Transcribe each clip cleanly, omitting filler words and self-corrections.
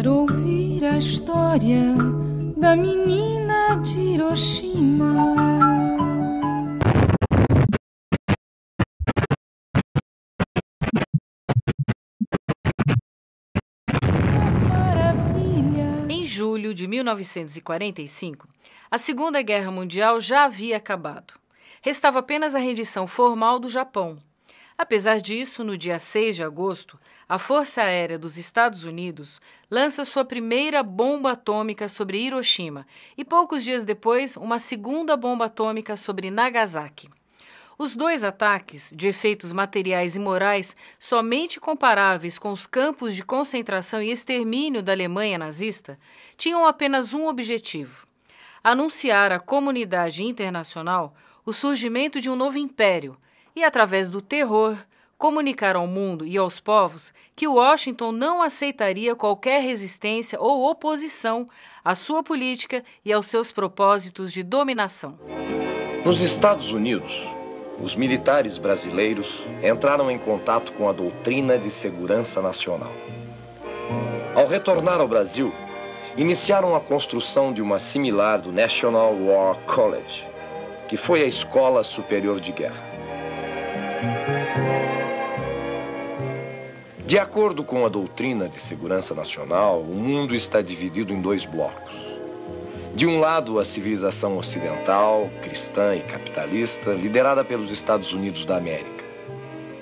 Quero ouvir a história da menina de Hiroshima. Em julho de 1945, a Segunda Guerra Mundial já havia acabado. Restava apenas a rendição formal do Japão. Apesar disso, no dia 6 de agosto, a Força Aérea dos Estados Unidos lança sua primeira bomba atômica sobre Hiroshima e, poucos dias depois, uma segunda bomba atômica sobre Nagasaki. Os dois ataques, de efeitos materiais e morais somente comparáveis com os campos de concentração e extermínio da Alemanha nazista, tinham apenas um objetivo: anunciar à comunidade internacional o surgimento de um novo império e, através do terror, comunicar ao mundo e aos povos que Washington não aceitaria qualquer resistência ou oposição à sua política e aos seus propósitos de dominação. Nos Estados Unidos, os militares brasileiros entraram em contato com a doutrina de segurança nacional. Ao retornar ao Brasil, iniciaram a construção de uma similar do National War College, que foi a Escola Superior de Guerra. De acordo com a doutrina de segurança nacional, o mundo está dividido em dois blocos. De um lado, a civilização ocidental, cristã e capitalista, liderada pelos Estados Unidos da América.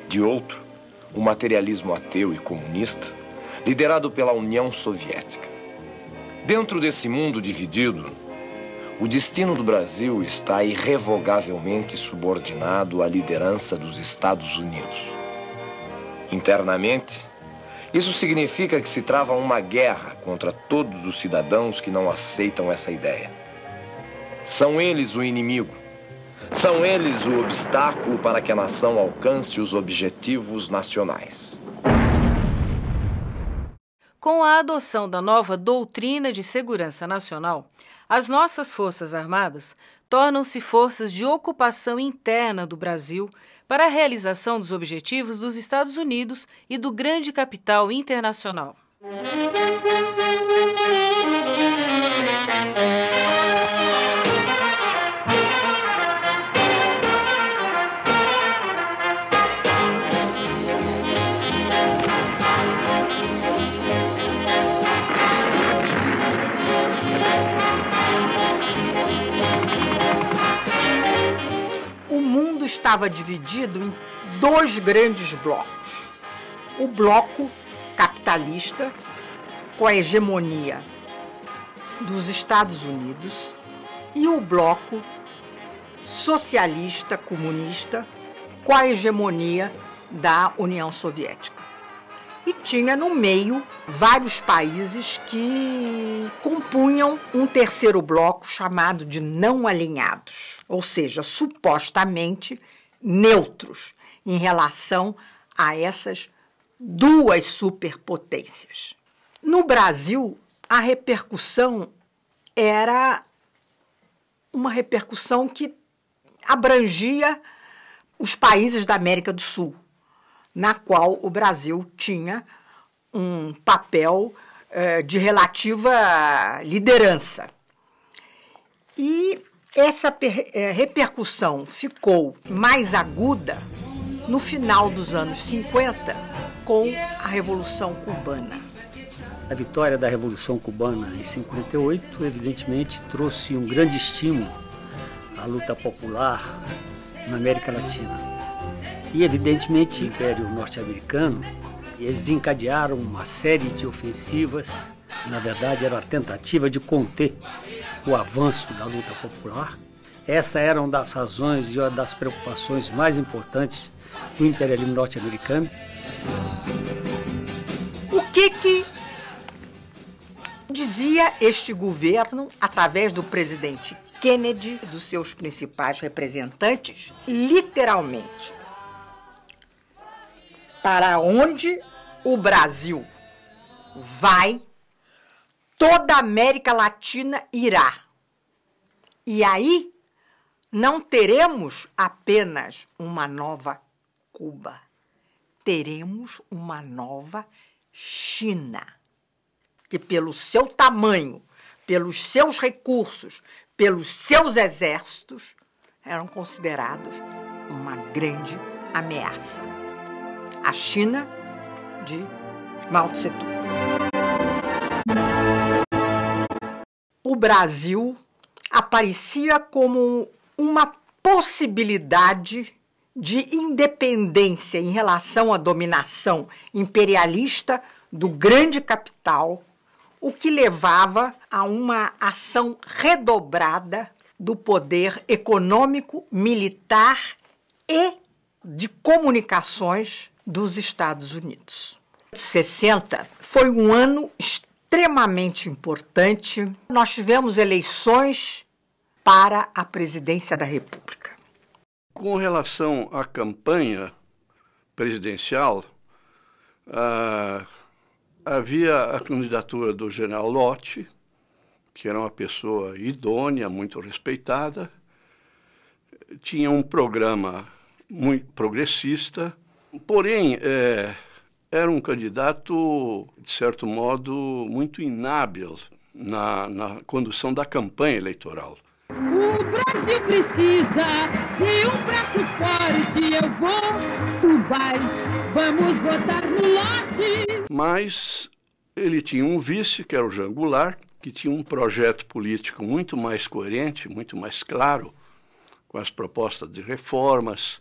De outro, o materialismo ateu e comunista, liderado pela União Soviética. Dentro desse mundo dividido, o destino do Brasil está irrevogavelmente subordinado à liderança dos Estados Unidos. Internamente, isso significa que se trava uma guerra contra todos os cidadãos que não aceitam essa ideia. São eles o inimigo. São eles o obstáculo para que a nação alcance os objetivos nacionais. Com a adoção da nova doutrina de segurança nacional, as nossas Forças Armadas tornam-se forças de ocupação interna do Brasil para a realização dos objetivos dos Estados Unidos e do grande capital internacional. Estava dividido em dois grandes blocos. O bloco capitalista, com a hegemonia dos Estados Unidos, e o bloco socialista comunista, com a hegemonia da União Soviética. E tinha no meio vários países que compunham um terceiro bloco chamado de não alinhados, ou seja, supostamente neutros em relação a essas duas superpotências. No Brasil, a repercussão era uma repercussão que abrangia os países da América do Sul, na qual o Brasil tinha um papel de relativa liderança. E essa repercussão ficou mais aguda no final dos anos 50, com a Revolução Cubana. A vitória da Revolução Cubana em 58, evidentemente, trouxe um grande estímulo à luta popular na América Latina. E, evidentemente, o Império Norte-Americano, eles desencadearam uma série de ofensivas. Na verdade, era uma tentativa de conter o avanço da luta popular. Essa era uma das razões e uma das preocupações mais importantes do imperialismo norte-americano. O que dizia este governo, através do presidente Kennedy e dos seus principais representantes? Literalmente, para onde o Brasil vai, toda a América Latina irá. E aí não teremos apenas uma nova Cuba, teremos uma nova China. que, pelo seu tamanho, pelos seus recursos, pelos seus exércitos, eram considerados uma grande ameaça. A China de Mao Tse-tung. O Brasil aparecia como uma possibilidade de independência em relação à dominação imperialista do grande capital, o que levava a uma ação redobrada do poder econômico, militar e de comunicações dos Estados Unidos. 60 foi um ano extremamente importante. Nós tivemos eleições para a presidência da República. Com relação à campanha presidencial, havia a candidatura do general Lott, que era uma pessoa idônea, muito respeitada, tinha um programa muito progressista, porém era um candidato, de certo modo, muito inábil na condução da campanha eleitoral. O Brasil precisa de um braço forte, eu vou, tu vais, vamos votar no Lott. Mas ele tinha um vice, que era o Jean Goulart, que tinha um projeto político muito mais coerente, muito mais claro, com as propostas de reformas,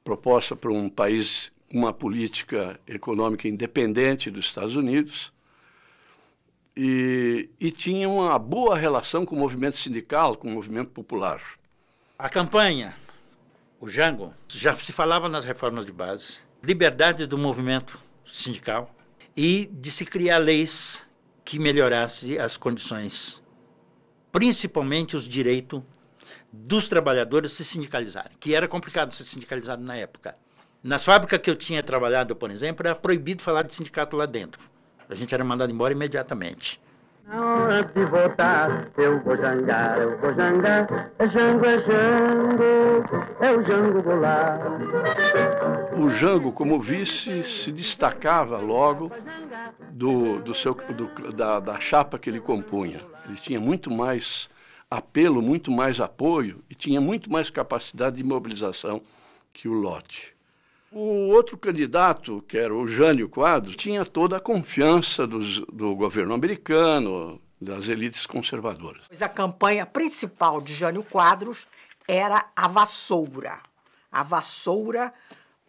proposta para um país, uma política econômica independente dos Estados Unidos, e tinha uma boa relação com o movimento sindical, com o movimento popular. A campanha, o Jango, já se falava nas reformas de base, liberdade do movimento sindical e de se criar leis que melhorassem as condições, principalmente os direitos dos trabalhadores se sindicalizarem, que era complicado ser sindicalizado na época. Nas fábricas que eu tinha trabalhado, por exemplo, era proibido falar de sindicato lá dentro. A gente era mandado embora imediatamente. Na hora de votar, eu vou jangar, é Jango, é o Jango Goulart. O Jango, como vice, se destacava logo da chapa que ele compunha. Ele tinha muito mais apelo, muito mais apoio e tinha muito mais capacidade de mobilização que o Lott. O outro candidato, que era o Jânio Quadros, tinha toda a confiança do governo americano, das elites conservadoras. A campanha principal de Jânio Quadros era a vassoura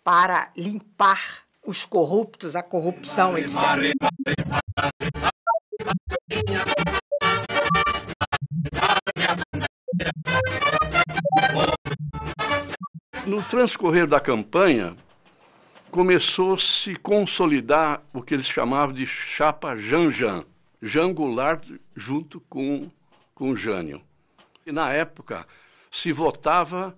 para limpar os corruptos, a corrupção, etc. No transcorrer da campanha, começou a se consolidar o que eles chamavam de chapa Jean-Jean, Jean Goulart junto com Jânio. E na época se votava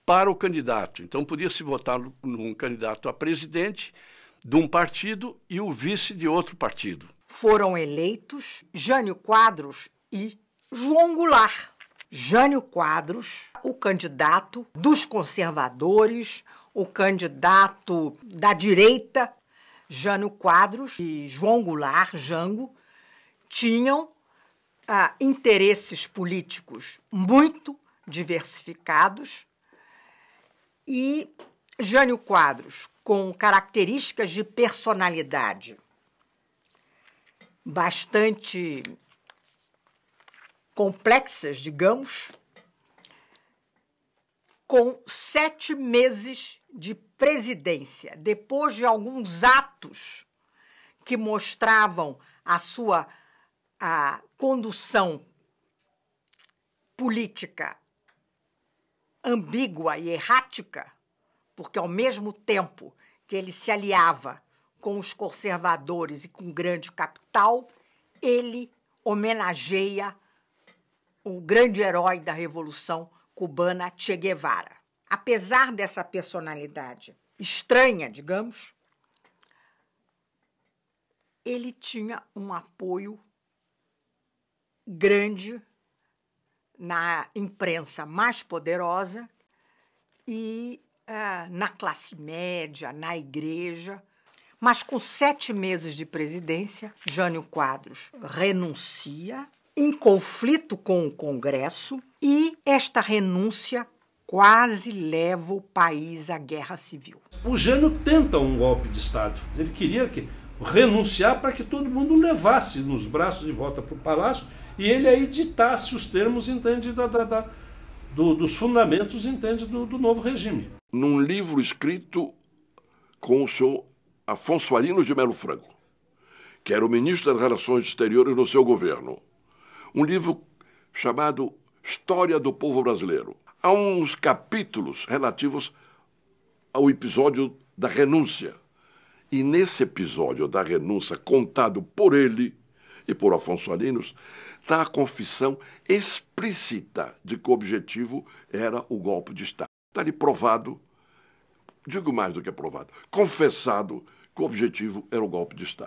para o candidato, então podia-se votar num candidato a presidente de um partido e o vice de outro partido. Foram eleitos Jânio Quadros e João Goulart. Jânio Quadros, o candidato dos conservadores, o candidato da direita. Jânio Quadros e João Goulart, Jango, tinham interesses políticos muito diversificados e Jânio Quadros, com características de personalidade bastante complexas, digamos, com 7 meses de presidência, depois de alguns atos que mostravam a sua condução política ambígua e errática, porque ao mesmo tempo que ele se aliava com os conservadores e com o grande capital, ele homenageia o grande herói da Revolução Cubana, Che Guevara. Apesar dessa personalidade estranha, digamos, ele tinha um apoio grande na imprensa mais poderosa e na classe média, na igreja. Mas com 7 meses de presidência, Jânio Quadros renuncia, em conflito com o Congresso, e esta renúncia quase leva o país à guerra civil. O Jânio tenta um golpe de Estado. Ele queria renunciar para que todo mundo levasse nos braços de volta para o palácio e ele aí ditasse os termos, entende, dos fundamentos, entende, do novo regime. Num livro escrito com o senhor Afonso Arinos de Melo Franco, que era o ministro das Relações Exteriores no seu governo, um livro chamado História do Povo Brasileiro. Há uns capítulos relativos ao episódio da renúncia. E nesse episódio da renúncia, contado por ele e por Afonso Arinos, está a confissão explícita de que o objetivo era o golpe de Estado. Está ali provado, digo mais do que provado, confessado que o objetivo era o golpe de Estado.